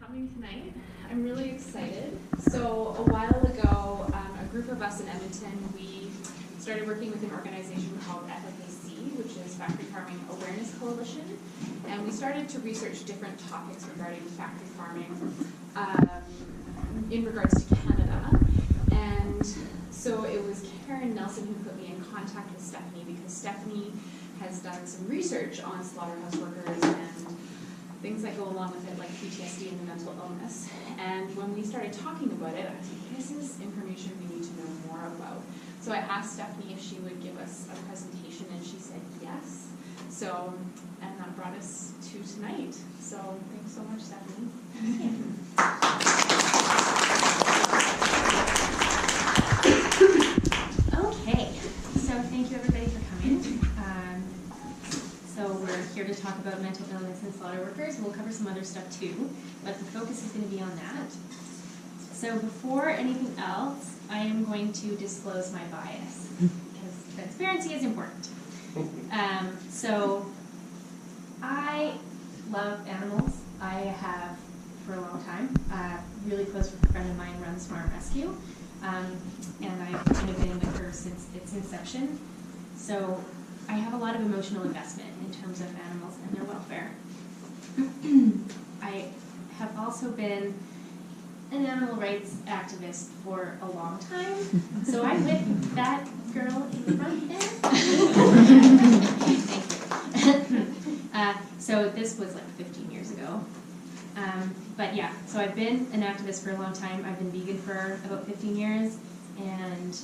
coming tonight. I'm really excited. So a while ago, a group of us in Edmonton, we started working with an organization called FFAC, which is Factory Farming Awareness Coalition, and we started to research different topics regarding factory farming in regards to Canada. And so it was Karen Nelson who put me in contact with Stephanie, because Stephanie has done some research on slaughterhouse workers and things that go along with it, like PTSD and the mental illness. And when we started talking about it, I was like, this is information we need to know more about. So I asked Stephanie if she would give us a presentation, and she said yes. So, and that brought us to tonight. So thanks so much, Stephanie. Okay, so thank you everybody for coming. So we're here to talk about mental illness and slaughter workers. We'll cover some other stuff too, but the focus is going to be on that. So before anything else, I am going to disclose my bias, because transparency is important. So I love animals. I have for a long time. A really close friend of mine runs Farm Rescue, and I've kind of been with her since its inception. So I have a lot of emotional investment in terms of animals and their welfare. I have also been an animal rights activist for a long time. So I'm with that girl in the front there. Thank you. So this was like 15 years ago. But yeah, so I've been an activist for a long time. I've been vegan for about 15 years, and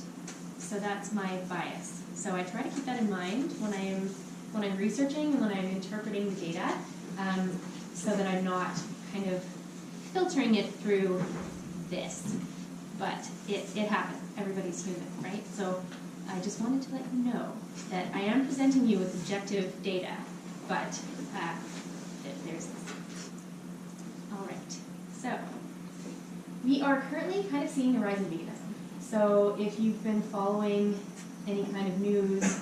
so that's my bias. So I try to keep that in mind when I'm researching and when I'm interpreting the data, so that I'm not kind of filtering it through this. But it happens. Everybody's human, right? So I just wanted to let you know that I am presenting you with objective data, but there's this. All right. So we are currently kind of seeing a rise in veganism. So if you've been following any kind of news,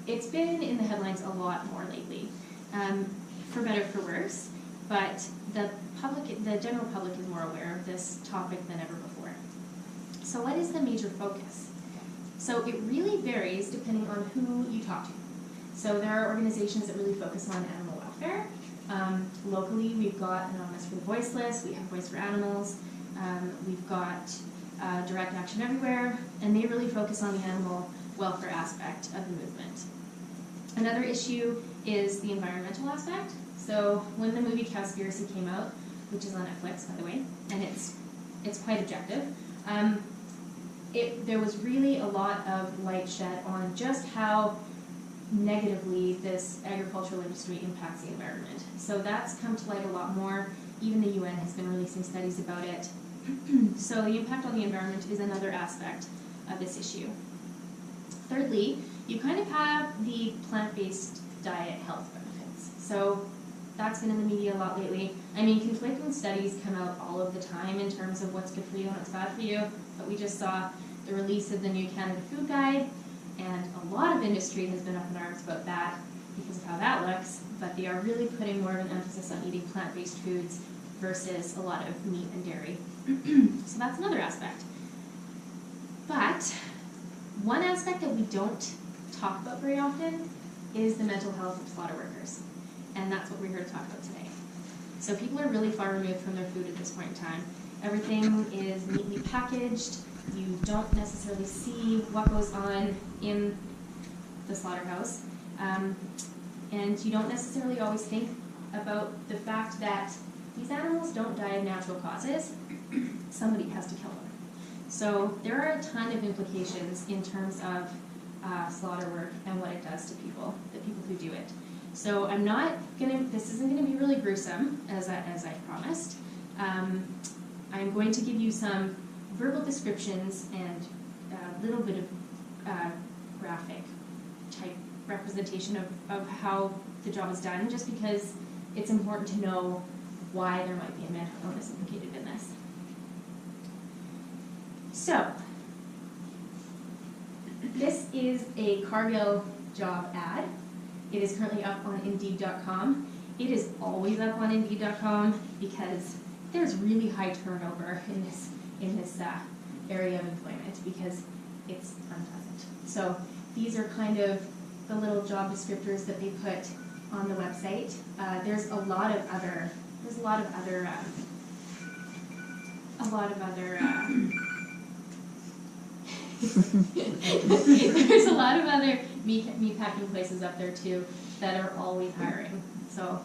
it's been in the headlines a lot more lately, for better, for worse, but the general public is more aware of this topic than ever before. So what is the major focus? So it really varies depending on who you talk to. So there are organizations that really focus on animal welfare. Locally, we've got Anonymous for the Voiceless, we have Voice for Animals, we've got Direct Action Everywhere, and they really focus on the animal welfare aspect of the movement. Another issue is the environmental aspect. So when the movie Cowspiracy came out, which is on Netflix, by the way, and it's quite objective, there was really a lot of light shed on just how negatively this agricultural industry impacts the environment. So that's come to light a lot more. Even the UN has been releasing studies about it. So the impact on the environment is another aspect of this issue. Thirdly, you kind of have the plant-based diet health benefits. So that's been in the media a lot lately. I mean, conflicting studies come out all of the time in terms of what's good for you and what's bad for you, but we just saw the release of the new Canada Food Guide, and a lot of industry has been up in arms about that because of how that looks, but they are really putting more of an emphasis on eating plant-based foods versus a lot of meat and dairy. So that's another aspect. But one aspect that we don't talk about very often is the mental health of slaughter workers. And that's what we're here to talk about today. So people are really far removed from their food at this point in time. Everything is neatly packaged. You don't necessarily see what goes on in the slaughterhouse. And you don't necessarily always think about the fact that these animals don't die of natural causes. Somebody has to kill them. So there are a ton of implications in terms of slaughter work and what it does to people, the people who do it. So this isn't gonna be really gruesome, as I promised. I'm going to give you some verbal descriptions and a little bit of graphic type representation of how the job is done, just because it's important to know why there might be a mental illness implicated in this. So, this is a Cargill job ad. It is currently up on Indeed.com, it is always up on Indeed.com because there's really high turnover in this area of employment because it's unpleasant. So these are kind of the little job descriptors that they put on the website. There's a lot of other there's a lot of other meat packing places up there too that are always hiring. So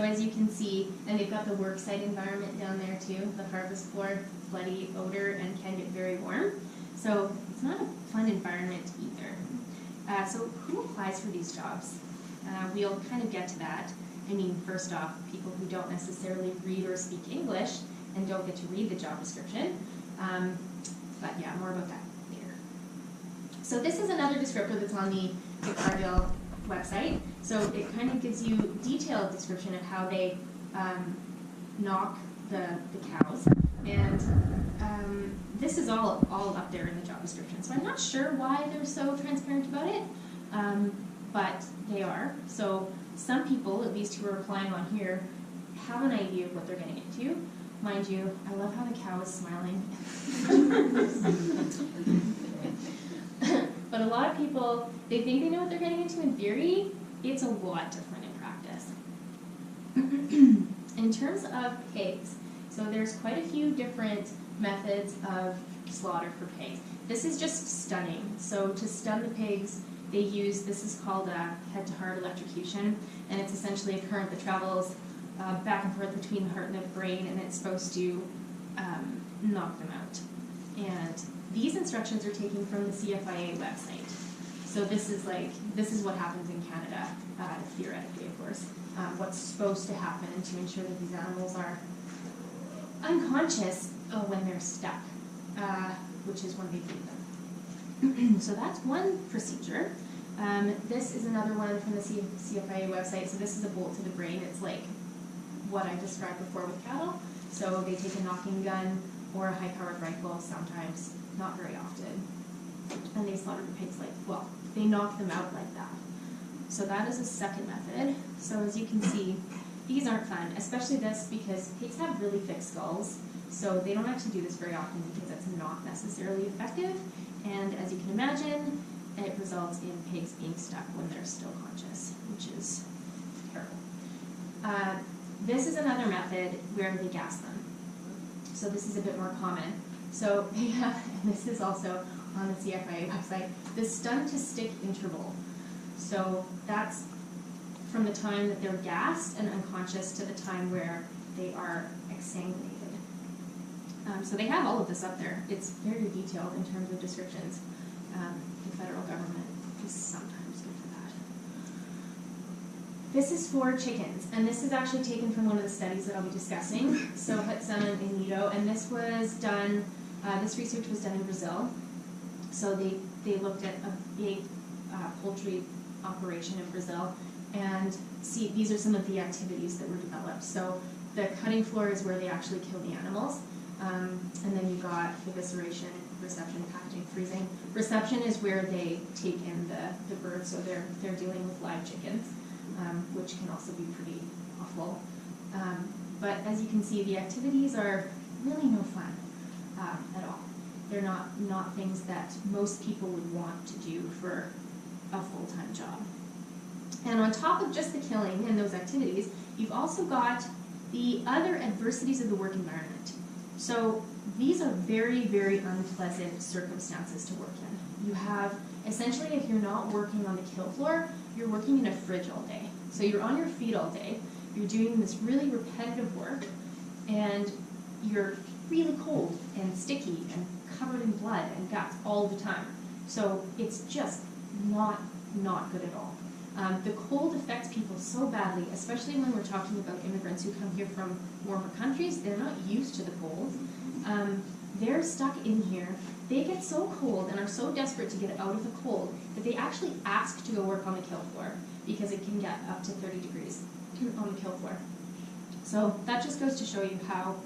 as you can see, and they've got the work site environment down there too, the harvest floor, bloody odor, and can get very warm. So it's not a fun environment either. So who applies for these jobs? We'll kind of get to that. I mean, first off, people who don't necessarily read or speak English and don't get to read the job description. But yeah, more about that later. So this is another descriptor that's on the Cargill website. So it kind of gives you detailed description of how they knock the cows. And this is all up there in the job description. So I'm not sure why they're so transparent about it, but they are. So some people, at least who are applying on here, have an idea of what they're getting into. Mind you, I love how the cow is smiling. But a lot of people, they think they know what they're getting into in theory. It's a lot different in practice. In terms of pigs, so there's quite a few different methods of slaughter for pigs. This is just stunning. So to stun the pigs, they use, this is called a head-to-heart electrocution, and it's essentially a current that travels back and forth between the heart and the brain, and it's supposed to knock them out. And these instructions are taken from the CFIA website. So this is what happens in Canada, theoretically, of course. What's supposed to happen to ensure that these animals are unconscious when they're stuck, which is when they feed them. So that's one procedure. This is another one from the CFIA website. So this is a bolt to the brain. It's like what I described before with cattle. So they take a knocking gun or a high-powered rifle sometimes, not very often, and they slaughter the pigs they knock them out like that. So that is a second method. So as you can see, these aren't fun, especially this because pigs have really thick skulls. So they don't actually do this very often because it's not necessarily effective. And as you can imagine, it results in pigs being stuck when they're still conscious, which is terrible. This is another method where they gas them. So this is a bit more common. So they have, and this is also on the CFIA website, the stun to stick interval. So that's from the time that they're gassed and unconscious to the time where they are exsanguinated. So they have all of this up there. It's very detailed in terms of descriptions. The federal government is sometimes good for that. This is for chickens, and this is actually taken from one of the studies that I'll be discussing. So Hudson and Nito, and this was done, this research was done in Brazil. So they looked at a big poultry operation in Brazil, and see, these are some of the activities that were developed. So the cutting floor is where they actually kill the animals. And then you got evisceration, reception, packaging, freezing. Reception is where they take in the birds, so they're dealing with live chickens, which can also be pretty awful. But as you can see, the activities are really no fun at all. They're not things that most people would want to do for a full-time job. And on top of just the killing and those activities, you've also got the other adversities of the work environment. So these are very, very unpleasant circumstances to work in. You have, essentially, if you're not working on the kill floor, you're working in a fridge all day. So you're on your feet all day, you're doing this really repetitive work, and you're really cold and sticky and covered in blood and guts all the time. So it's just not good at all. The cold affects people so badly, especially when we're talking about immigrants who come here from warmer countries. They're not used to the cold. They're stuck in here. They get so cold and are so desperate to get out of the cold that they actually ask to go work on the kill floor because it can get up to 30 degrees on the kill floor. So that just goes to show you how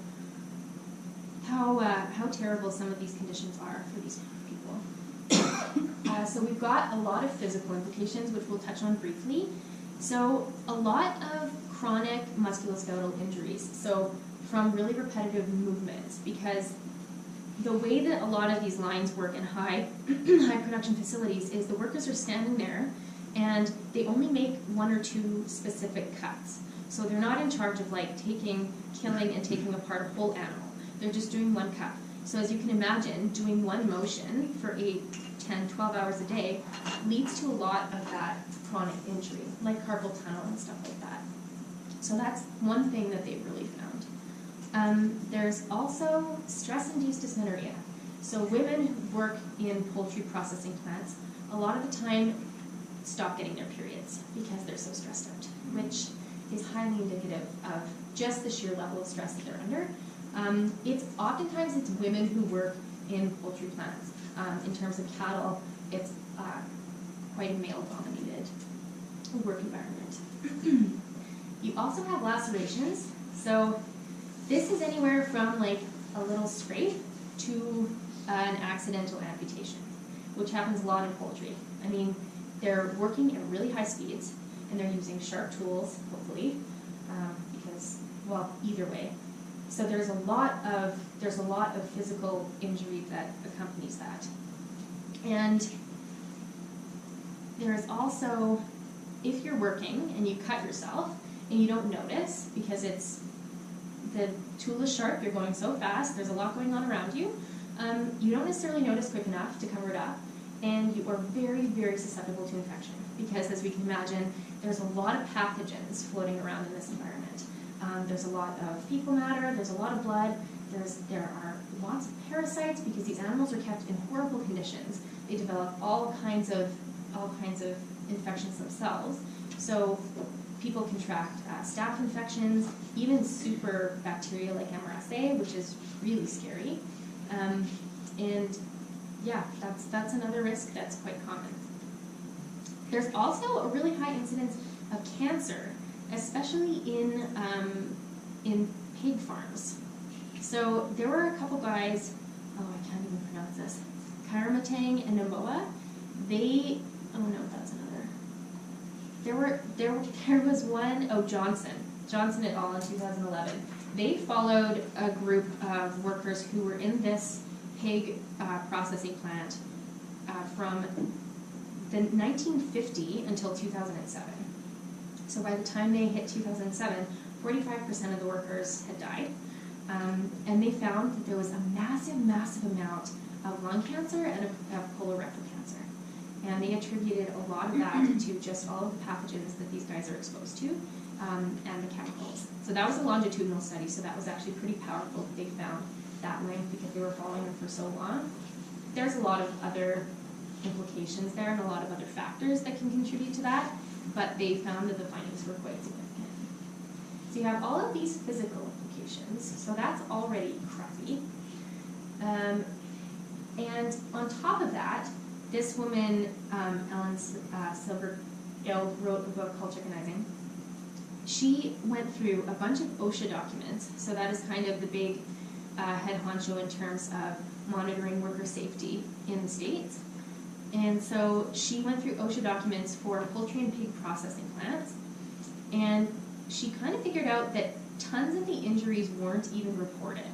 terrible some of these conditions are for these people. So we've got a lot of physical implications, which we'll touch on briefly. So a lot of chronic musculoskeletal injuries, so from really repetitive movements, because the way that a lot of these lines work in high production facilities is the workers are standing there and they only make 1 or 2 specific cuts. So they're not in charge of like killing and taking apart a whole animal. They're just doing 1 cut. So as you can imagine, doing 1 motion for 8, 10, 12 hours a day leads to a lot of that chronic injury, like carpal tunnel and stuff like that. So that's one thing that they've really found. There's also stress-induced dysmenorrhea. So women who work in poultry processing plants, a lot of the time stop getting their periods because they're so stressed out, which is highly indicative of just the sheer level of stress that they're under. Oftentimes it's women who work in poultry plants. In terms of cattle, it's quite a male-dominated work environment. You also have lacerations. So this is anywhere from like a little scrape to an accidental amputation, which happens a lot in poultry. I mean, they're working at really high speeds and they're using sharp tools, hopefully, because, well, either way. So there's a lot of physical injury that accompanies that. And there is also, if you're working and you cut yourself and you don't notice because the tool is sharp, you're going so fast, there's a lot going on around you, you don't necessarily notice quick enough to cover it up, and you are very, very susceptible to infection because, as we can imagine, there's a lot of pathogens floating around in this environment. There's a lot of fecal matter, there's a lot of blood, there are lots of parasites because these animals are kept in horrible conditions. They develop all kinds of infections themselves. So people contract staph infections, even super bacteria like MRSA, which is really scary. And yeah, that's another risk that's quite common. There's also a really high incidence of cancer, especially in pig farms. So there were a couple guys, I can't even pronounce this, Karamatang and Namoa. Oh no, that's another. There was one, Johnson et al. In 2011. They followed a group of workers who were in this pig processing plant from the 1950 until 2007. So by the time they hit 2007, 45% of the workers had died. And they found that there was a massive amount of lung cancer and of colorectal cancer. And they attributed a lot of that to just all of the pathogens that these guys are exposed to and the chemicals. So that was a longitudinal study, so that was actually pretty powerful that they found that length because they were following them for so long. There's a lot of other implications there and a lot of other factors that can contribute to that, but they found that the findings were quite significant. So you have all of these physical implications, so that's already crappy. And on top of that, this woman, Ellen Silvergill, wrote a book called Chickenizing. She went through a bunch of OSHA documents, so that is kind of the big head honcho in terms of monitoring worker safety in the States. And so she went through OSHA documents for poultry and pig processing plants, and she kind of figured out that tons of the injuries weren't even reported.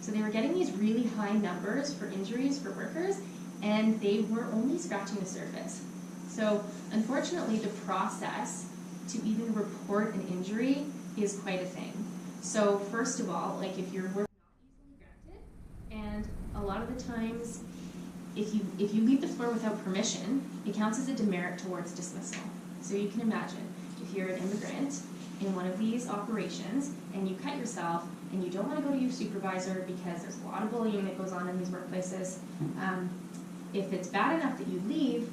So they were getting these really high numbers for injuries for workers, and they were only scratching the surface. So unfortunately, the process to even report an injury is quite a thing. So first of all, like if you're not easily granted, and a lot of the times, if you leave the floor without permission, it counts as a demerit towards dismissal. So you can imagine, if you're an immigrant in one of these operations and you cut yourself and you don't want to go to your supervisor because there's a lot of bullying that goes on in these workplaces, if it's bad enough that you leave,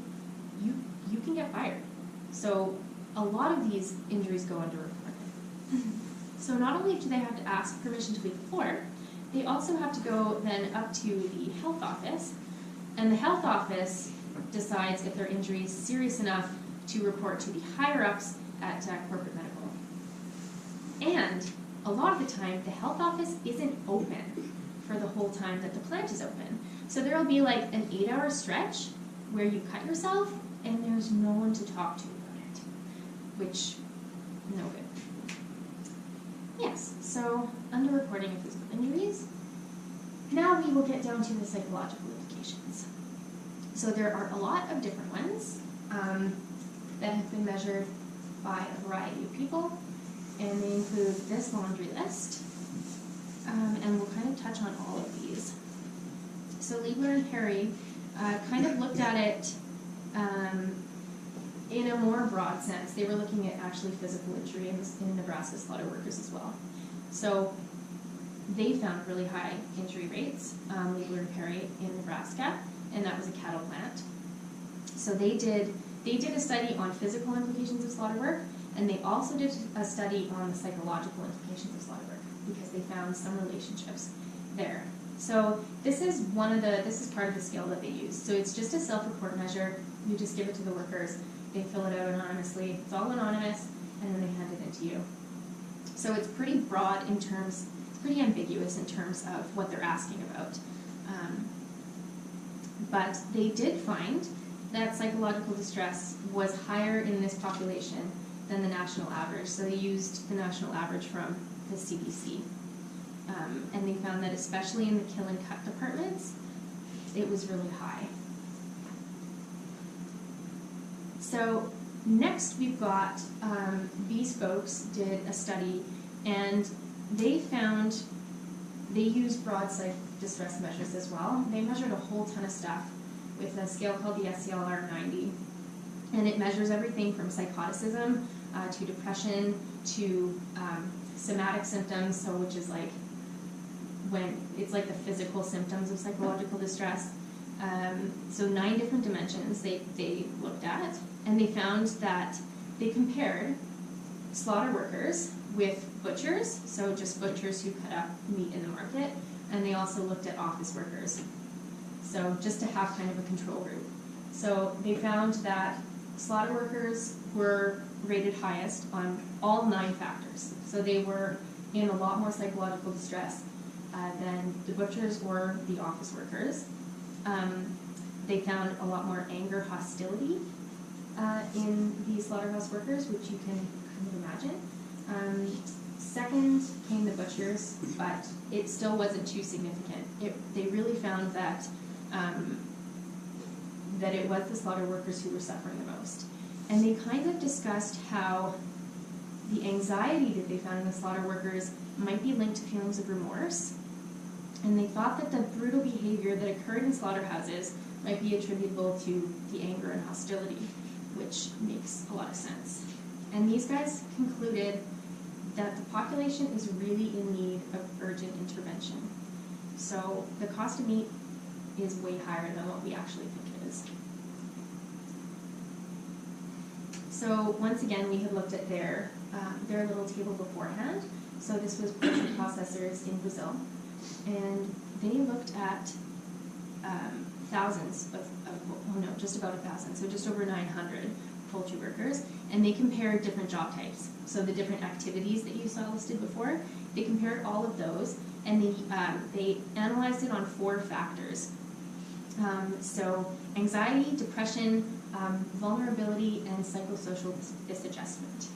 you can get fired. So a lot of these injuries go underreported. So not only do they have to ask permission to leave the floor, they also have to go then up to the health office, and the health office decides if their injury is serious enough to report to the higher-ups at corporate medical. And a lot of the time, the health office isn't open for the whole time that the plant is open. So there'll be like an 8-hour stretch where you cut yourself and there's no one to talk to about it, which, no good. Yes, so underreporting of physical injuries. Now we will get down to the psychological implications. So there are a lot of different ones that have been measured by a variety of people, and they include this laundry list, and we'll kind of touch on all of these. So Liebler and Perry kind of looked at it in a more broad sense. They were looking at actually physical injury in Nebraska slaughter workers as well. So they found really high injury rates, Liebler and Perry in Nebraska, and that was a cattle plant. So they did a study on physical implications of slaughter work, and they also did a study on the psychological implications of slaughter work, because they found some relationships there. So this is part of the scale that they use. So it's just a self-report measure. You just give it to the workers. They fill it out anonymously. It's all anonymous, and then they hand it in to you. So it's pretty broad in terms, pretty ambiguous in terms of what they're asking about. But they did find that psychological distress was higher in this population than the national average. So they used the national average from the CDC. And they found that especially in the kill and cut departments, it was really high. So next we've got, these folks did a study, and they found, they used broad psych distress measures as well. They measured a whole ton of stuff with a scale called the SCLR 90. And it measures everything from psychoticism to depression to somatic symptoms, so which is like when it's like the physical symptoms of psychological distress. So 9 different dimensions they looked at, and they found that they compared slaughter workers with butchers, so just butchers who cut up meat in the market, and they also looked at office workers, so just to have kind of a control group. So they found that slaughter workers were rated highest on all 9 factors, so they were in a lot more psychological distress than the butchers or the office workers. They found a lot more anger, hostility in the slaughterhouse workers, which you can kind of imagine. Second came the butchers, but it still wasn't too significant. They really found that that it was the slaughter workers who were suffering the most. And they kind of discussed how the anxiety that they found in the slaughter workers might be linked to feelings of remorse. And they thought that the brutal behavior that occurred in slaughterhouses might be attributable to the anger and hostility, which makes a lot of sense. And these guys concluded that the population is really in need of urgent intervention. So the cost of meat is way higher than what we actually think it is. So once again, we had looked at their little table beforehand. So this was poultry processors in Brazil. And they looked at thousands just about 1,000, so just over 900 poultry workers, and they compared different job types. So the different activities that you saw listed before, they compared all of those, and they analyzed it on 4 factors. So anxiety, depression, vulnerability, and psychosocial disadjustment.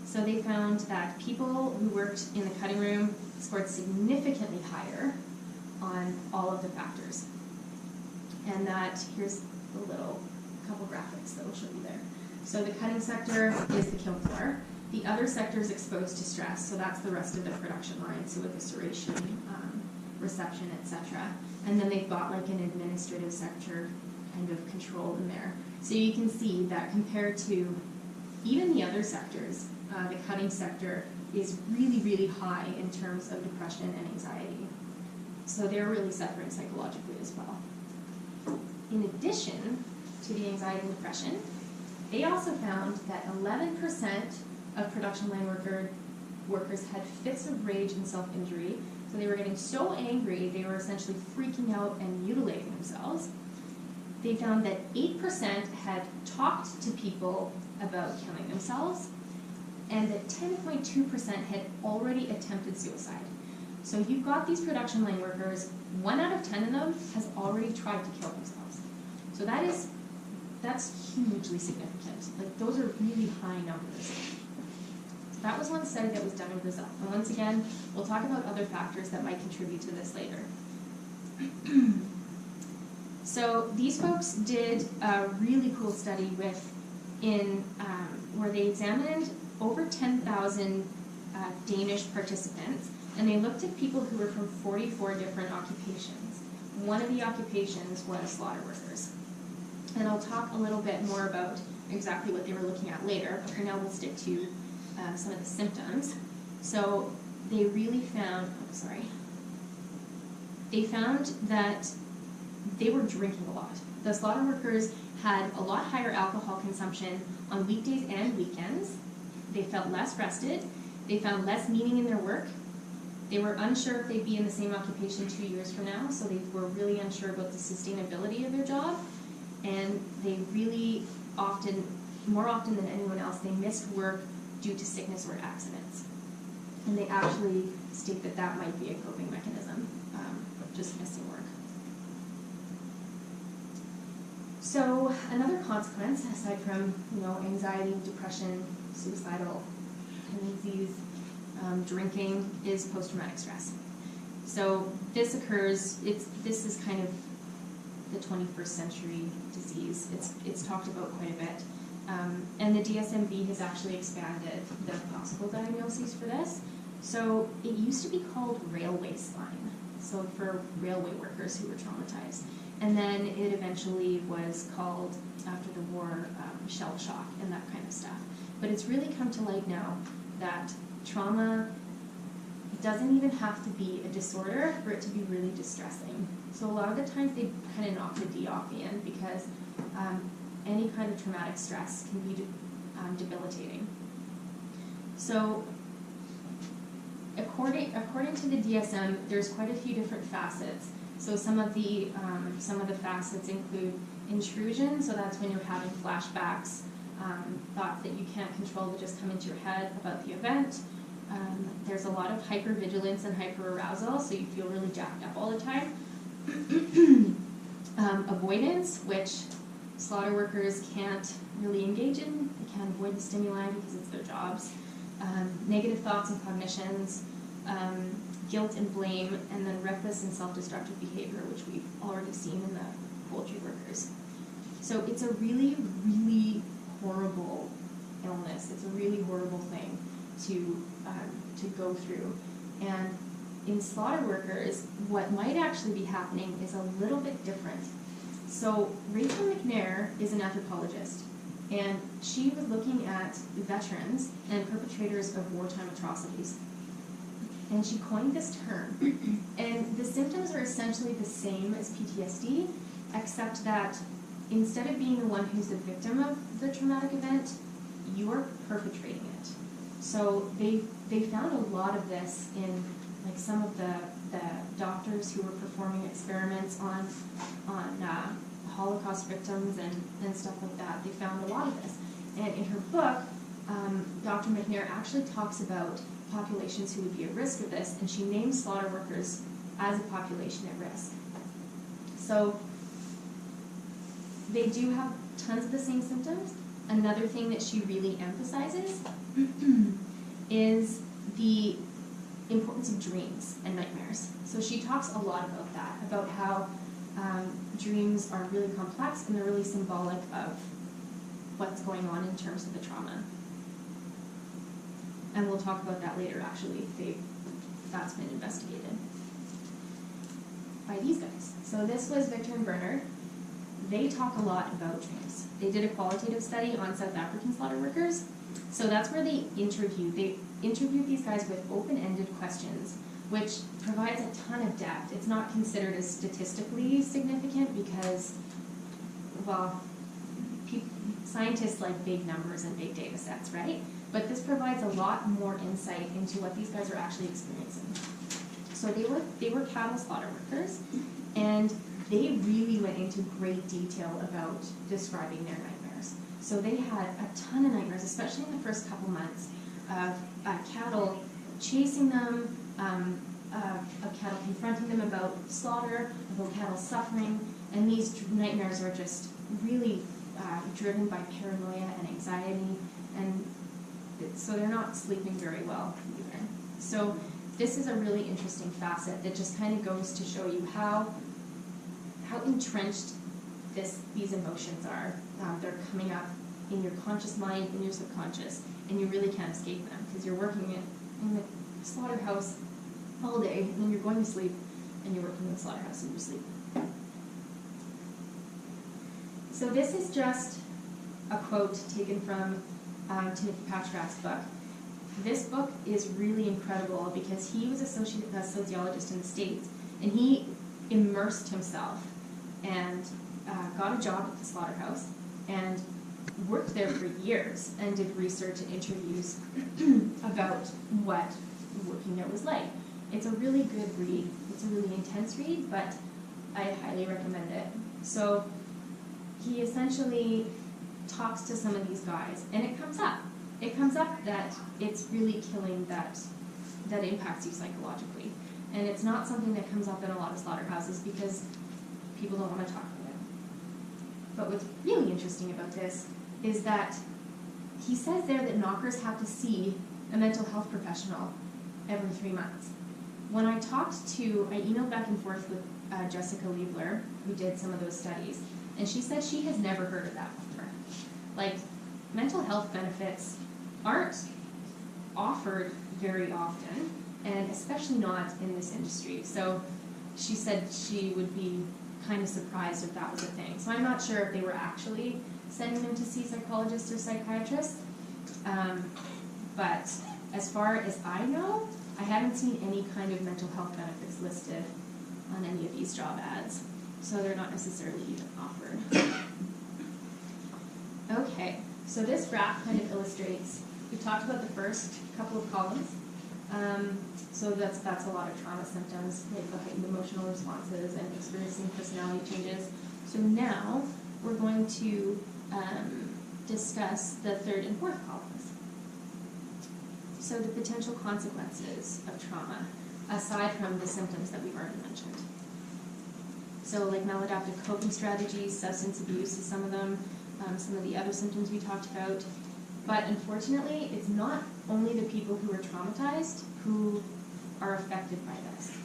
So they found that people who worked in the cutting room scored significantly higher on all of the factors. And that, here's a couple graphics that will show you there. So the cutting sector is the kill floor. The other sector is exposed to stress, so that's the rest of the production line, so evisceration, reception, etc. And then they've got like an administrative sector kind of control in there. So you can see that compared to even the other sectors, the cutting sector is really, really high in terms of depression and anxiety. So they're really suffering psychologically as well. In addition to the anxiety and depression, they also found that 11% of production line workers had fits of rage and self-injury. So they were getting so angry, they were essentially freaking out and mutilating themselves. They found that 8% had talked to people about killing themselves, and that 10.2% had already attempted suicide. So you've got these production line workers, 1 out of 10 of them has already tried to kill themselves. So that is that's hugely significant. Like, those are really high numbers. That was one study that was done in Brazil. And once again, we'll talk about other factors that might contribute to this later. So these folks did a really cool study where they examined over 10,000 Danish participants, and they looked at people who were from 44 different occupations. One of the occupations was slaughter workers. And I'll talk a little bit more about exactly what they were looking at later, but for now we'll stick to some of the symptoms. So they really found, they found that they were drinking a lot. The slaughter workers had a lot higher alcohol consumption on weekdays and weekends. They felt less rested. They found less meaning in their work. They were unsure if they'd be in the same occupation 2 years from now, so they were really unsure about the sustainability of their job. And they really more often than anyone else, they missed work due to sickness or accidents. And they actually state that that might be a coping mechanism, just missing work. So another consequence, aside from anxiety, depression, suicidal tendencies, drinking, is post-traumatic stress. So this occurs. This is kind of the 21st century disease. It's talked about quite a bit, and the DSM-V has actually expanded the possible diagnoses for this. So it used to be called railway slime, so for railway workers who were traumatized. And then it eventually was called, after the war, shell shock and that kind of stuff. But it's really come to light now that trauma doesn't even have to be a disorder for it to be really distressing. So a lot of the times they kind of knock the D off the end because any kind of traumatic stress can be debilitating. So according to the DSM, there's quite a few different facets. So some of the facets include intrusion, so that's when you're having flashbacks, thoughts that you can't control that just come into your head about the event. There's a lot of hypervigilance and hyperarousal, so you feel really jacked up all the time. Avoidance, which slaughter workers can't really engage in. They can't avoid the stimuli because it's their jobs. Negative thoughts and cognitions. Guilt and blame, and then reckless and self-destructive behavior, which we've already seen in the poultry workers. So it's a really, really horrible illness. It's a really horrible thing to go through. And in slaughter workers, what might actually be happening is a little bit different. So Rachel McNair is an anthropologist, and she was looking at veterans and perpetrators of wartime atrocities. And she coined this term. And the symptoms are essentially the same as PTSD, except that instead of being the one who's the victim of the traumatic event, you're perpetrating it. So they found a lot of this in like some of the doctors who were performing experiments on Holocaust victims and stuff like that. They found a lot of this. And in her book, Dr. McNair actually talks about populations who would be at risk of this, and she names slaughter workers as a population at risk. So they do have tons of the same symptoms. Another thing that she really emphasizes is the importance of dreams and nightmares. So she talks a lot about that, about how dreams are really complex and they're really symbolic of what's going on in terms of the trauma. And we'll talk about that later, actually. That's been investigated by these guys. So this was Victor and Bernard. They talk a lot about dreams. They did a qualitative study on South African slaughter workers. So that's where they interviewed these guys with open-ended questions, which provides a ton of depth. It's not considered as statistically significant because, well, scientists like big numbers and big data sets, right? But this provides a lot more insight into what these guys are actually experiencing. So they were cattle slaughter workers, and they really went into great detail about describing their nightmares. So they had a ton of nightmares, especially in the first couple months, of cattle chasing them, of cattle confronting them about slaughter, about cattle suffering, and these nightmares are just really driven by paranoia and anxiety, and so they're not sleeping very well either. So this is a really interesting facet that just kind of goes to show you how entrenched these emotions are. They're coming up in your conscious mind, in your subconscious, and you really can't escape them because you're working in the slaughterhouse all day, and then you're going to sleep, and you're working in the slaughterhouse in your sleep. So this is just a quote taken from Timothy Patrick's book. This book is really incredible because he was a sociologist in the States, and he immersed himself and got a job at the slaughterhouse and worked there for years and did research and interviews about what working there was like. It's a really good read. It's a really intense read, but I highly recommend it. So he essentially talks to some of these guys, and it comes up. It comes up that it's really killing that impacts you psychologically. And it's not something that comes up in a lot of slaughterhouses because people don't want to talk about it. But what's really interesting about this is that he says there that knockers have to see a mental health professional every 3 months. When I emailed back and forth with Jessica Liebler, who did some of those studies, and she said she has never heard of that before. Like, mental health benefits aren't offered very often, and especially not in this industry. So she said she would be kind of surprised if that was a thing. So I'm not sure if they were actually sending them to see psychologists or psychiatrists. But as far as I know, I haven't seen any kind of mental health benefits listed on any of these job ads. So they're not necessarily even offered. Okay, so this graph kind of illustrates, we talked about the first couple of columns. So that's a lot of trauma symptoms, like the heightened emotional responses and experiencing personality changes. So now we're going to discuss the third and fourth columns. So the potential consequences of trauma, aside from the symptoms that we've already mentioned. So like maladaptive coping strategies, substance abuse is some of them, some of the other symptoms we talked about. But unfortunately, it's not only the people who are traumatized who are affected by this.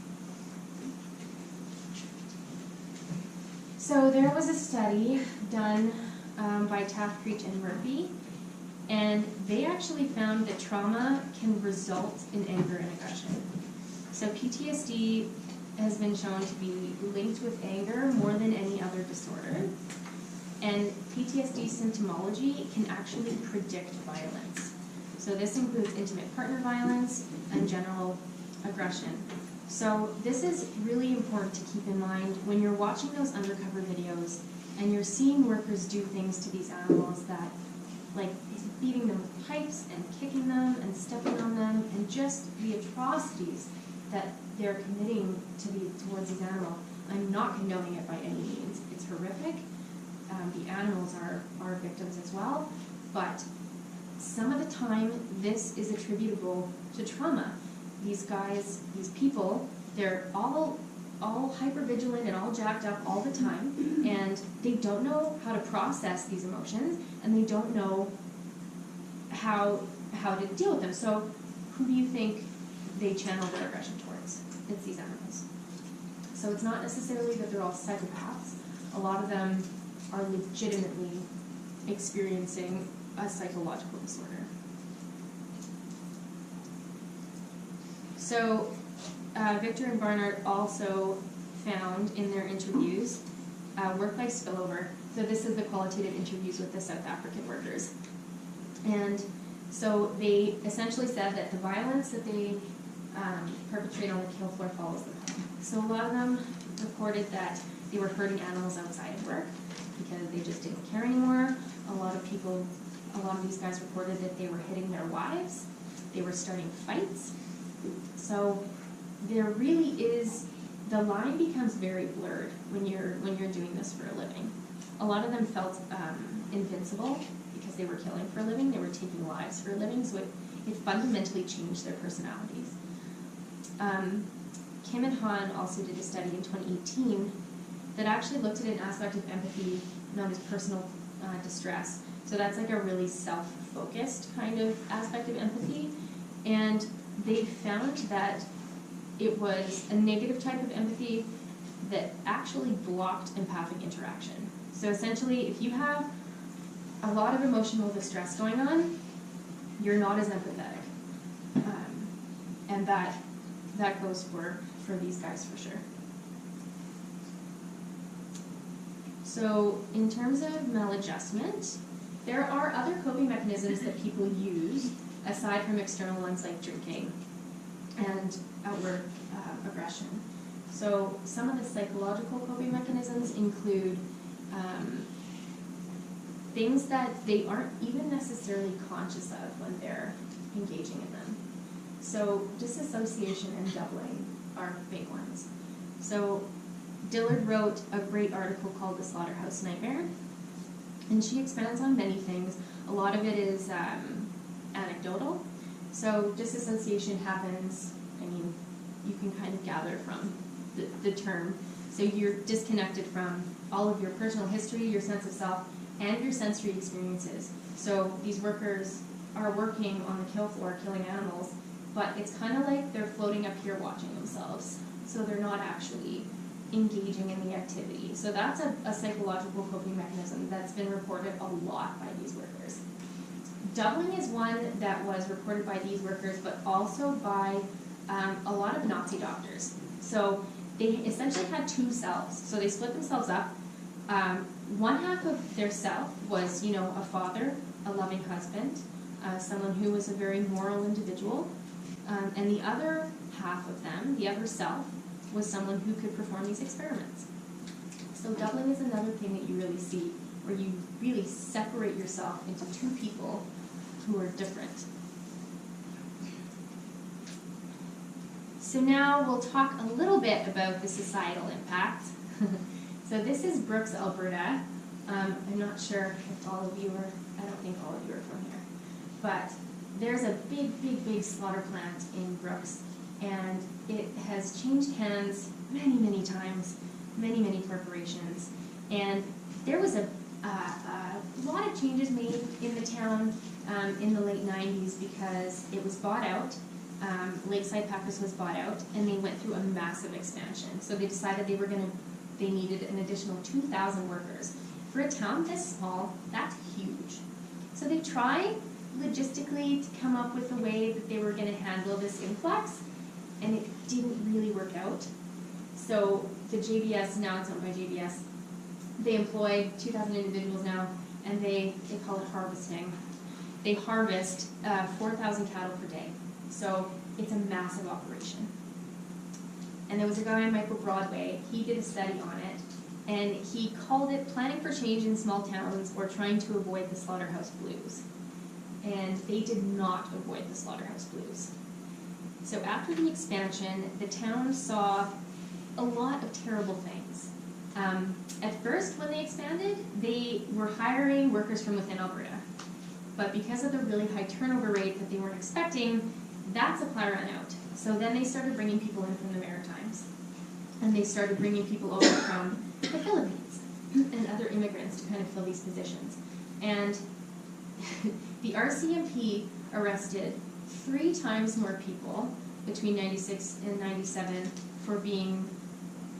So there was a study done by Taft, Creech, and Murphy, and they actually found that trauma can result in anger and aggression. So PTSD has been shown to be linked with anger more than any other disorder. And PTSD symptomology can actually predict violence. So this includes intimate partner violence and general aggression. So this is really important to keep in mind when you're watching those undercover videos and you're seeing workers do things to these animals that, like beating them with pipes and kicking them and stepping on them, and just the atrocities that they're committing towards these animals. I'm not condoning it by any means. It's horrific. The animals are victims as well, but some of the time this is attributable to trauma. These guys, these people, they're all hypervigilant and all jacked up all the time, and they don't know how to process these emotions, and they don't know how to deal with them. So who do you think they channel their aggression towards? It's these animals. So it's not necessarily that they're all psychopaths. A lot of them are legitimately experiencing a psychological disorder. So Victor and Barnard also found in their interviews work-life spillover. So this is the qualitative interviews with the South African workers. And so they essentially said that the violence that they perpetrate on the kill floor follows them home. So a lot of them reported that they were hurting animals outside of work because they just didn't care anymore. A lot of these guys reported that they were hitting their wives. They were starting fights. So there really is, the line becomes very blurred when you're doing this for a living. A lot of them felt invincible because they were killing for a living. They were taking lives for a living. So it fundamentally changed their personalities. Kim and Han also did a study in 2018 that actually looked at an aspect of empathy known as personal distress. So that's like a really self-focused kind of aspect of empathy. And they found that it was a negative type of empathy that actually blocked empathic interaction. So essentially, if you have a lot of emotional distress going on, you're not as empathetic. And that goes for these guys for sure. So in terms of maladjustment, there are other coping mechanisms that people use aside from external ones like drinking and outward aggression. So some of the psychological coping mechanisms include things that they aren't even necessarily conscious of when they're engaging in them. So disassociation and doubling are big ones. So Dillard wrote a great article called The Slaughterhouse Nightmare, and she expands on many things. A lot of it is anecdotal. So disassociation happens, I mean, you can kind of gather from the term. So you're disconnected from all of your personal history, your sense of self, and your sensory experiences. So these workers are working on the kill floor, killing animals, but it's kind of like they're floating up here watching themselves. So they're not actually engaging in the activity. So that's a psychological coping mechanism that's been reported a lot by these workers. Doubling is one that was reported by these workers, but also by a lot of Nazi doctors. So they essentially had two selves. So they split themselves up. One half of their self was, a father, a loving husband, someone who was a very moral individual. And the other half of them, the other self, was someone who could perform these experiments. So doubling is another thing that you really see, where you really separate yourself into two people who are different. So now we'll talk a little bit about the societal impact. So this is Brooks, Alberta. I'm not sure if all of you are, I don't think all of you are from here, but there's a big slaughter plant in Brooks, and it has changed hands many times, many corporations, and there was a lot of changes made in the town in the late 90s because it was bought out. Lakeside Packers was bought out, and they went through a massive expansion. So they decided they needed an additional 2,000 workers. For a town this small, that's huge. So they tried logistically to come up with a way that they were going to handle this influx, and it didn't really work out. So the JBS, now it's owned by JBS, they employ 2,000 individuals now, and they call it harvesting. They harvest 4,000 cattle per day. So it's a massive operation. And there was a guy, Michael Broadway, he did a study on it, and he called it Planning for Change in Small Towns or Trying to Avoid the Slaughterhouse Blues. And they did not avoid the slaughterhouse blues. So after the expansion, the town saw a lot of terrible things. At first, when they expanded, they were hiring workers from within Alberta. But because of the really high turnover rate that they weren't expecting, that supply ran out. So then they started bringing people in from the Maritimes. And they started bringing people over from the Philippines and other immigrants to kind of fill these positions. And the RCMP arrested 3 times more people between 96 and 97 for being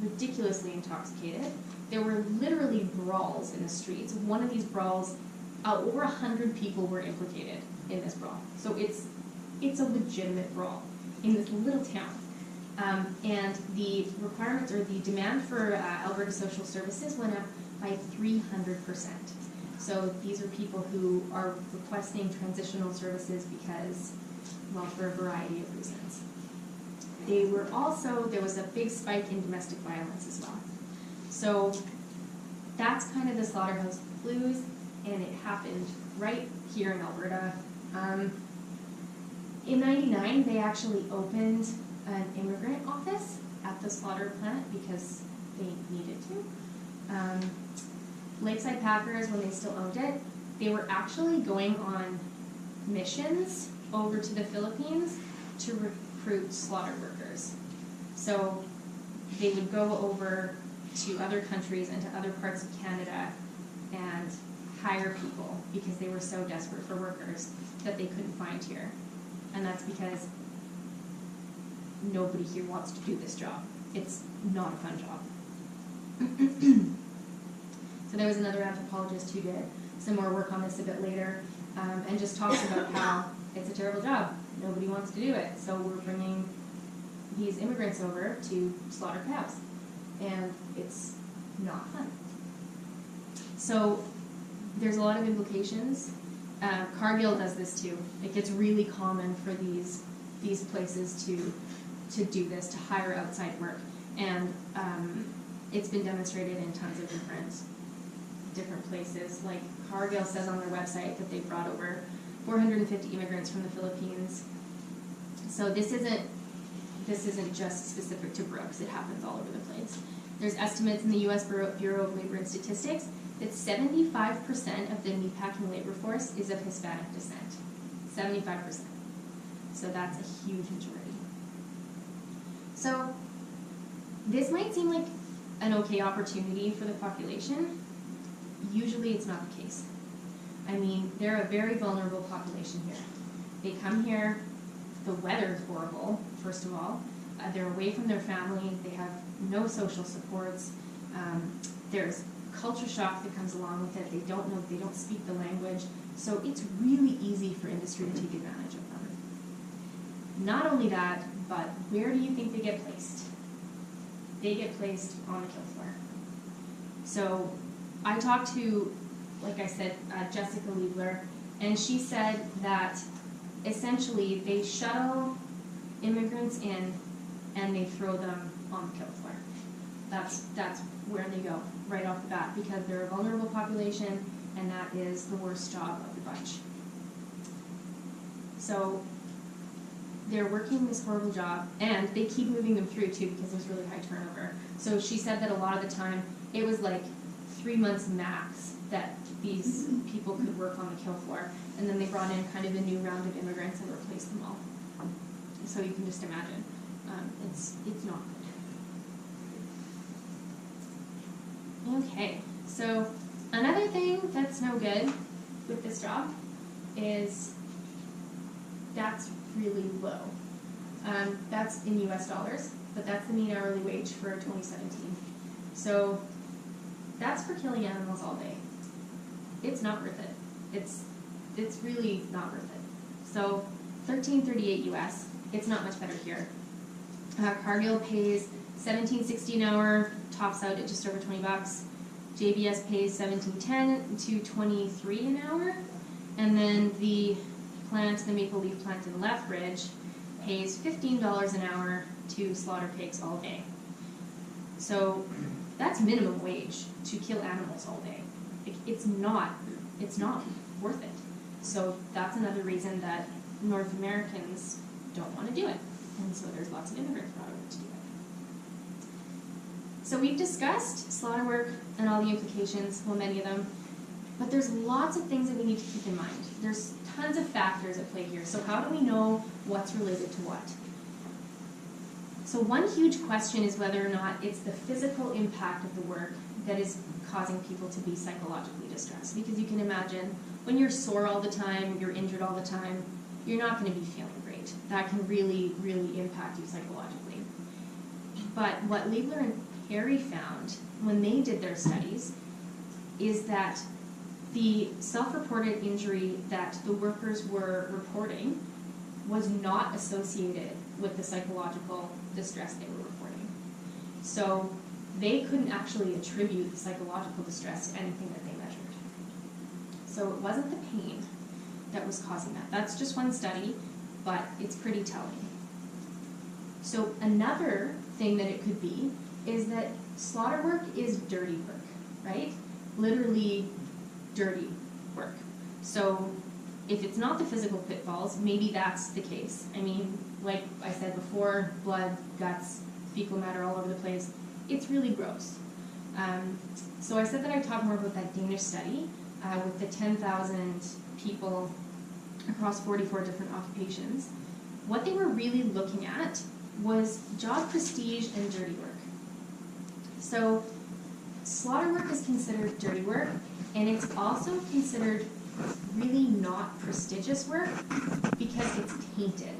ridiculously intoxicated. There were literally brawls in the streets. One of these brawls, over 100 people were implicated in this brawl. So it's a legitimate brawl in this little town. And the requirements or the demand for Alberta Social Services went up by 300%. So these are people who are requesting transitional services because, well, for a variety of reasons. There was a big spike in domestic violence as well. So that's kind of the slaughterhouse blues, and it happened right here in Alberta. In '99, they actually opened an immigrant office at the slaughter plant because they needed to. Lakeside Packers, when they still owned it, they were actually going on missions over to the Philippines to recruit slaughter workers. So they would go over to other countries and to other parts of Canada and hire people because they were so desperate for workers that they couldn't find here. And that's because nobody here wants to do this job. It's not a fun job. So there was another anthropologist who did some more work on this a bit later, and just talks about how it's a terrible job. Nobody wants to do it. So we're bringing these immigrants over to slaughter cows, and it's not fun. So there's a lot of implications. Cargill does this too. It gets really common for these places to do this, to hire outside work, and it's been demonstrated in tons of different places. Like Cargill says on their website that they brought over 450 immigrants from the Philippines. So this isn't just specific to Brooks. It happens all over the place. There's estimates in the U.S. Bureau of Labor and Statistics that 75% of the meatpacking labor force is of Hispanic descent. 75%. So that's a huge majority. So this might seem like an okay opportunity for the population. Usually it's not the case. I mean, they're a very vulnerable population here. They come here, the weather's horrible, first of all. They're away from their family, they have no social supports. There's culture shock that comes along with it. They don't speak the language. So it's really easy for industry to take advantage of them. Not only that, but where do you think they get placed? They get placed on the kill floor. So I talked to, like I said, Jessica Liebler, and she said that essentially they shuttle immigrants in and they throw them on the kill floor. That's where they go right off the bat, because they're a vulnerable population and that is the worst job of the bunch. So they're working this horrible job, and they keep moving them through too because there's really high turnover. So she said that a lot of the time it was like 3 months max that these people could work on the kill floor, and then they brought in kind of a new round of immigrants and replaced them all. So you can just imagine, it's not good. Okay, so another thing that's no good with this job is that's really low. That's in US dollars, but that's the mean hourly wage for 2017. So that's for killing animals all day. It's not worth it. It's really not worth it. So $13.38 US. It's not much better here. Cargill pays $17.60 an hour, tops out at just over 20 bucks. JBS pays $17.10 to $23 an hour, and then the Maple Leaf plant in Lethbridge pays $15 an hour to slaughter pigs all day. So that's minimum wage to kill animals all day. It's not worth it. So that's another reason that North Americans don't want to do it. And so there's lots of immigrants brought over to do it. So we've discussed slaughter work and all the implications, well, many of them, but there's lots of things that we need to keep in mind. There's tons of factors at play here. So how do we know what's related to what? So one huge question is whether or not it's the physical impact of the work that is causing people to be psychologically distressed. Because you can imagine, when you're sore all the time, you're injured all the time, you're not going to be feeling great. That can really, really impact you psychologically. But what Liebler and Perry found when they did their studies is that the self-reported injury that the workers were reporting was not associated with the psychological distress they were reporting. So they couldn't actually attribute the psychological distress to anything that they measured. So it wasn't the pain that was causing that. That's just one study, but it's pretty telling. So another thing that it could be is that slaughter work is dirty work, right? Literally dirty work. So if it's not the physical pitfalls, maybe that's the case. I mean, like I said before, blood, guts, fecal matter all over the place. It's really gross. So I said that I'd talk more about that Danish study with the 10,000 people across 44 different occupations. What they were really looking at was job prestige and dirty work. So slaughter work is considered dirty work And it's also considered really not prestigious work because it's tainted.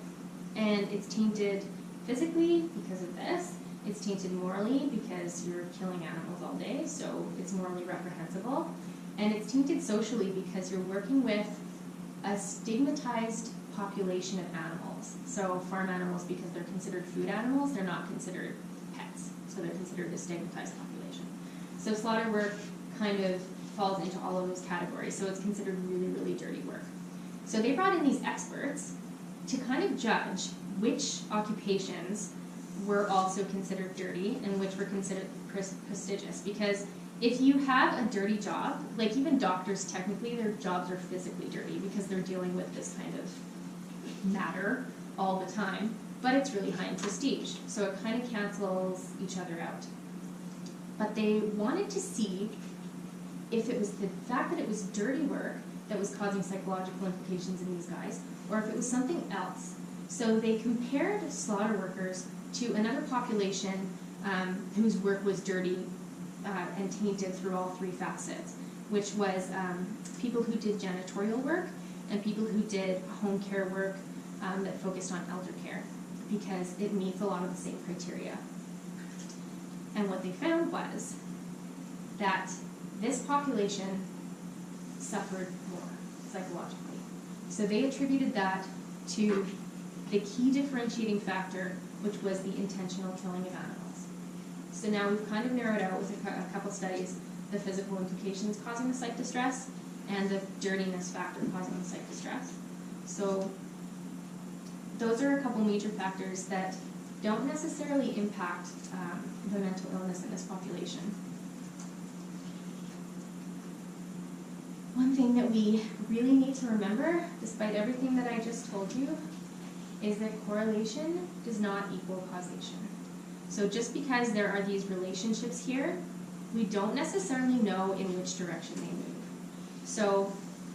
And it's tainted physically because of this. It's tainted morally because you're killing animals all day, so it's morally reprehensible. And it's tainted socially because you're working with a stigmatized population of animals. So farm animals, because they're considered food animals, they're not considered pets. So they're considered a stigmatized population. So slaughter work kind of falls into all of those categories. So it's considered really, really dirty work. So they brought in these experts to kind of judge which occupations were also considered dirty and which were considered prestigious. Because if you have a dirty job, like even doctors, technically their jobs are physically dirty because they're dealing with this kind of matter all the time, but it's really high in prestige. So it kind of cancels each other out. But they wanted to see if it was the fact that it was dirty work that was causing psychological implications in these guys, or if it was something else. So they compared slaughter workers to another population whose work was dirty and tainted through all three facets, which was people who did janitorial work and people who did home care work that focused on elder care, because it meets a lot of the same criteria. And what they found was that this population suffered more psychologically. So they attributed that to the key differentiating factor, which was the intentional killing of animals. So now we've kind of narrowed out with a couple studies the physical implications causing the psych distress and the dirtiness factor causing the psych distress. So those are a couple major factors that don't necessarily impact the mental illness in this population. One thing that we really need to remember, despite everything that I just told you, is that correlation does not equal causation. So just because there are these relationships here, we don't necessarily know in which direction they move. So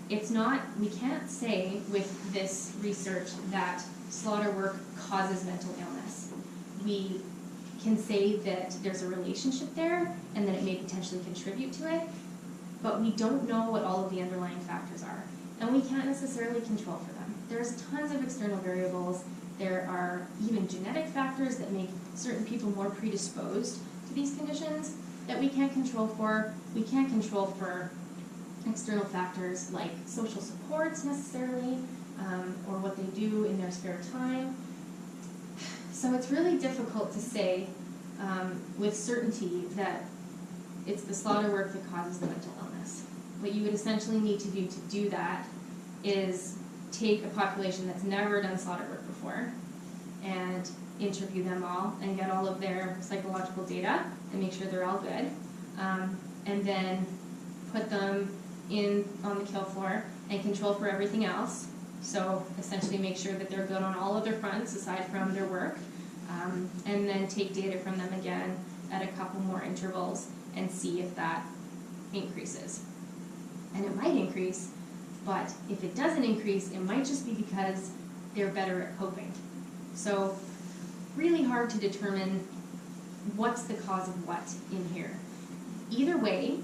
it's not, we can't say with this research that slaughter work causes mental illness. We can say that there's a relationship there and that it may potentially contribute to it, but we don't know what all of the underlying factors are. And we can't necessarily control for them. There's tons of external variables. There are even genetic factors that make certain people more predisposed to these conditions that we can't control for. We can't control for external factors like social supports necessarily, or what they do in their spare time. So it's really difficult to say with certainty that it's the slaughter work that causes the mental illness. What you would essentially need to do that is take a population that's never done slaughter work before and interview them all and get all of their psychological data and make sure they're all good, and then put them in on the kill floor and control for everything else. So essentially make sure that they're good on all other fronts aside from their work, and then take data from them again at a couple more intervals and see if that increases. And it might increase, but if it doesn't increase, it might just be because they're better at coping. So really hard to determine what's the cause of what in here. Either way,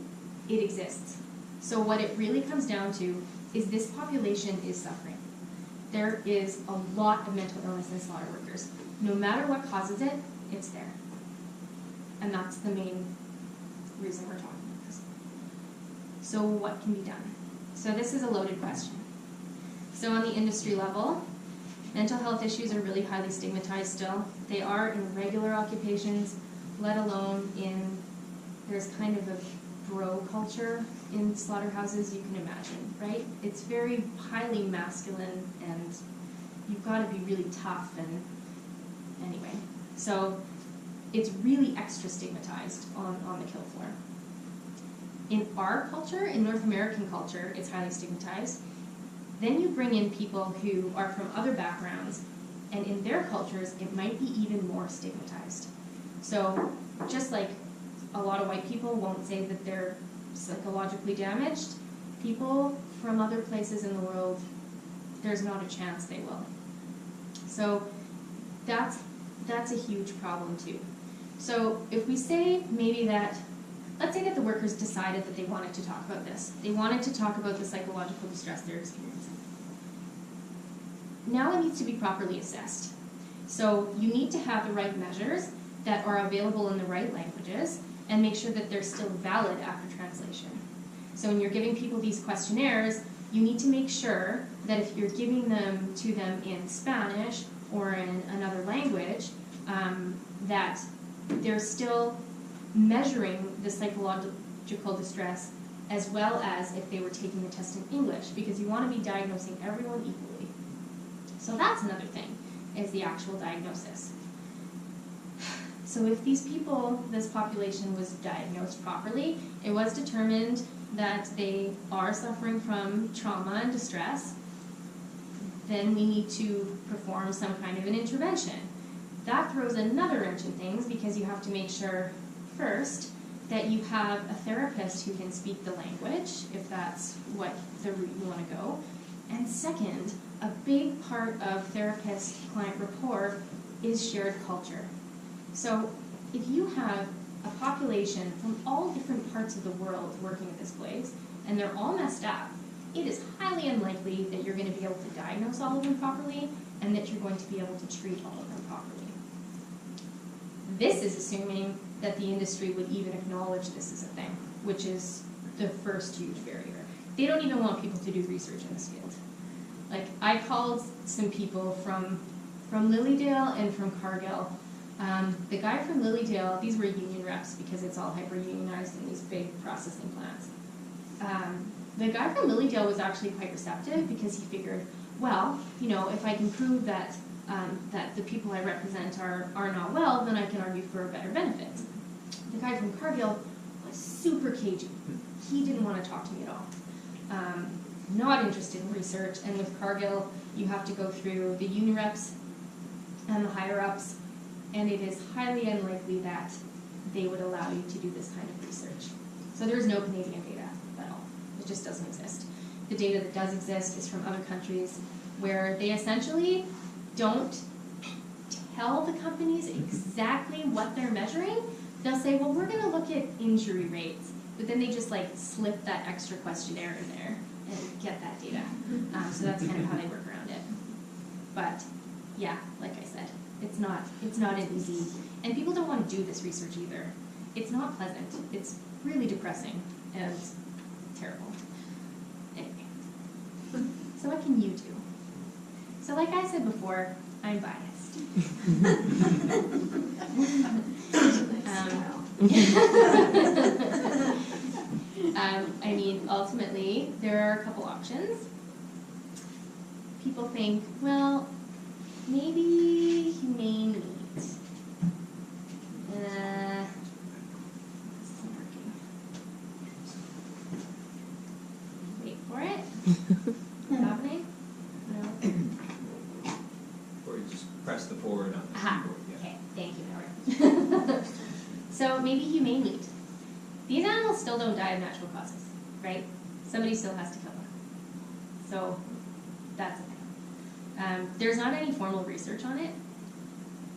it exists. So what it really comes down to is this population is suffering. There is a lot of mental illness in slaughter workers. No matter what causes it, it's there. And that's the main reason we're talking about this. So what can be done? So this is a loaded question. So on the industry level, mental health issues are really highly stigmatized still. They are in regular occupations, let alone in, there's kind of a bro culture in slaughterhouses, you can imagine, right? It's very highly masculine and you've got to be really tough, and anyway. So it's really extra stigmatized on the kill floor. In our culture, in North American culture, it's highly stigmatized. Then you bring in people who are from other backgrounds, and in their cultures, it might be even more stigmatized. So just like a lot of white people won't say that they're psychologically damaged, people from other places in the world, there's not a chance they will. So that's a huge problem too. So if we say maybe that let's say that the workers decided that they wanted to talk about this. They wanted to talk about the psychological distress they're experiencing. Now it needs to be properly assessed. So you need to have the right measures that are available in the right languages and make sure that they're still valid after translation. So when you're giving people these questionnaires, you need to make sure that if you're giving them to them in Spanish or in another language, that they're still measuring the psychological distress as well as if they were taking the test in English, because you want to be diagnosing everyone equally. So that's another thing, is the actual diagnosis. So if these people, this population was diagnosed properly, it was determined that they are suffering from trauma and distress, then we need to perform some kind of an intervention. That throws another wrench in things, because you have to make sure, first, that you have a therapist who can speak the language, if that's what the route you want to go. And second, a big part of therapist-client rapport is shared culture. So if you have a population from all different parts of the world working at this place, and they're all messed up, it is highly unlikely that you're going to be able to diagnose all of them properly, and that you're going to be able to treat all of them properly. This is assuming that the industry would even acknowledge this as a thing, which is the first huge barrier. They don't even want people to do research in this field. Like, I called some people from Lilydale and from Cargill. The guy from Lilydale, these were union reps because it's all hyper-unionized in these big processing plants. The guy from Lilydale was actually quite receptive, because he figured, well, you know, if I can prove that that the people I represent are not well, then I can argue for a better benefit. The guy from Cargill was super cagey. He didn't want to talk to me at all. Not interested in research, and with Cargill, you have to go through the union reps and the higher-ups, and it is highly unlikely that they would allow you to do this kind of research. So there is no Canadian data at all. It just doesn't exist. The data that does exist is from other countries where they essentially don't tell the companies exactly what they're measuring. They'll say, well, we're going to look at injury rates, but then they just like slip that extra questionnaire in there and get that data. So that's kind of how they work around it. But yeah, like I said, it's not an easy, and people don't want to do this research either. It's not pleasant. It's really depressing and terrible. Anyway, so what can you do? So like I said before, I'm biased. I mean, ultimately, there are a couple options. People think, well, maybe humane meat. This isn't working. Wait for it. Happening? No. Or you just press the forward on the Aha. keyboard. Yeah. Okay, thank you, Howard. So maybe humane meat. These animals still don't die of natural causes, right? Somebody still has to kill them. So that's a thing. There's not any formal research on it,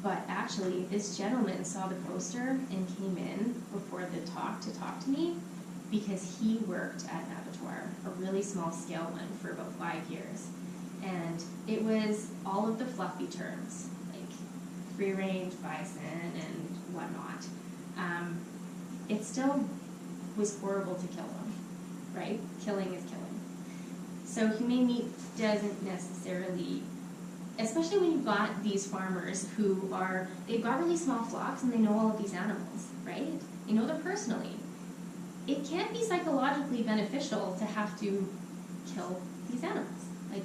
but actually this gentleman saw the poster and came in before the talk to talk to me, because he worked at an abattoir, a really small scale one, for about 5 years. And it was all of the fluffy terms, like free range, bison, and whatnot. It still was horrible to kill them, right? Killing is killing. So humane meat doesn't necessarily, especially when you've got these farmers who are, they've got really small flocks and they know all of these animals, right? They know them personally. It can't be psychologically beneficial to have to kill these animals. Like,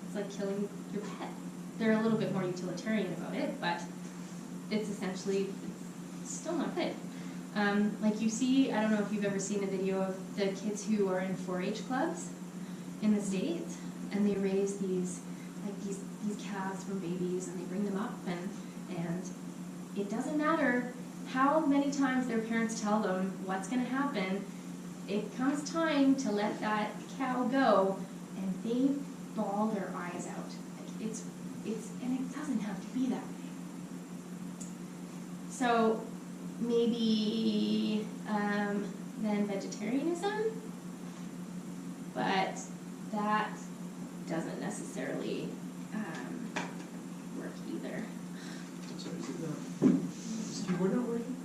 it's like killing your pet. They're a little bit more utilitarian about it, but it's essentially, it's still not good. Like you see, I don't know if you've ever seen a video of the kids who are in 4-H clubs in the States, and they raise these calves from babies, and they bring them up, and it doesn't matter how many times their parents tell them what's going to happen. It comes time to let that cow go, and they bawl their eyes out. Like and it doesn't have to be that way. So maybe then vegetarianism, but that doesn't necessarily work either. Sorry, is it this keyboard not working?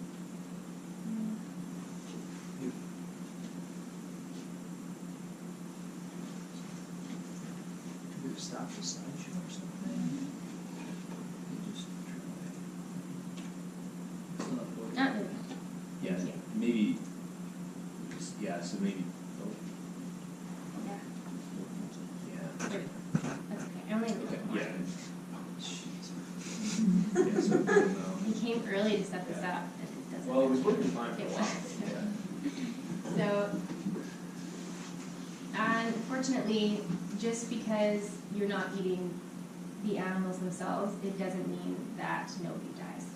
Could we stop the slideshow or something? You just try. It's not working. There we go. Yeah, Thank you. maybe, yeah, so maybe, oh, Yeah, yeah. there we go. That's okay. I only have a Okay, little more. yeah. Oh, jeez. Yeah, so, no. He came early to set this Yeah. up, and it doesn't. Well, it was working fine for a It while, was. yeah. So, unfortunately, just because you're not eating the animals themselves, it doesn't mean that nobody dies.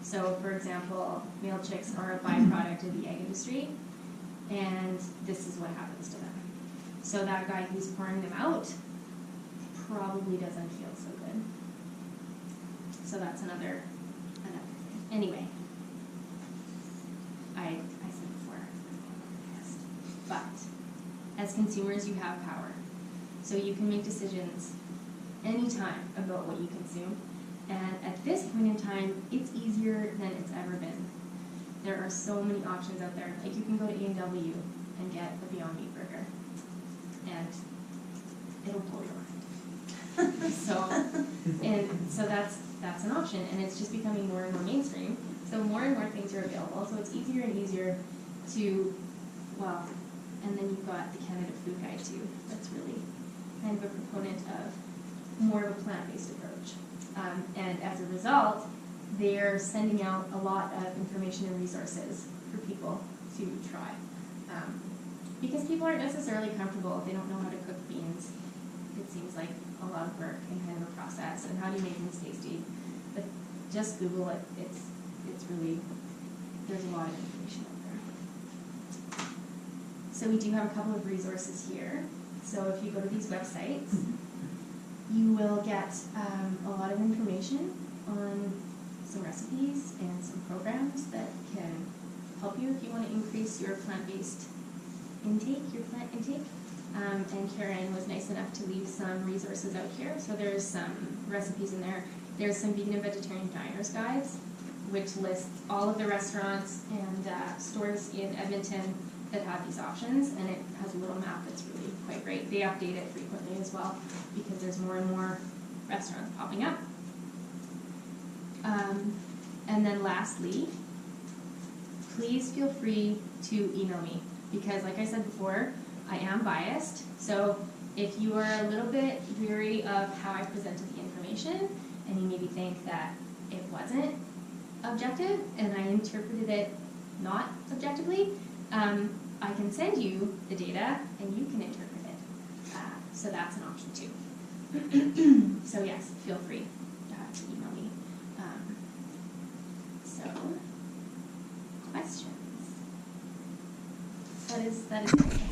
So, for example, male chicks are a byproduct of the egg industry, and this is what happens to them. So that guy who's pouring them out probably doesn't feel so good. So that's another thing. Anyway, I said before, I'm biased. But as consumers, you have power. So you can make decisions anytime about what you consume. And at this point in time, it's easier than it's ever been. There are so many options out there. Like you can go to A&W and get a Beyond Meat burger. And it'll blow your mind. So that's an option, and it's just becoming more and more mainstream. So more and more things are available. So it's easier and easier to, well, and then you've got the Canada Food Guide too. That's really kind of a proponent of more of a plant-based approach. And as a result, they're sending out a lot of information and resources for people to try. Because people aren't necessarily comfortable, they don't know how to cook beans. It seems like a lot of work and kind of a process, and how do you make things tasty? But just Google it, it's really, there's a lot of information out there. So we do have a couple of resources here. So if you go to these websites, you will get a lot of information on some recipes and some programs that can help you if you want to increase your plant-based intake, your plant intake. And Karen was nice enough to leave some resources out here. So there's some recipes in there. There's some vegan and vegetarian diners guides, which lists all of the restaurants and stores in Edmonton that have these options, and it has a little map that's really quite great. They update it frequently as well because there's more and more restaurants popping up. And then lastly, please feel free to email me because like I said before, I am biased. So if you are a little bit weary of how I presented the information and you maybe think that it wasn't objective and I interpreted it not objectively, I can send you the data and you can interpret it. So that's an option too. So yes, feel free to email me. So, questions? That is it.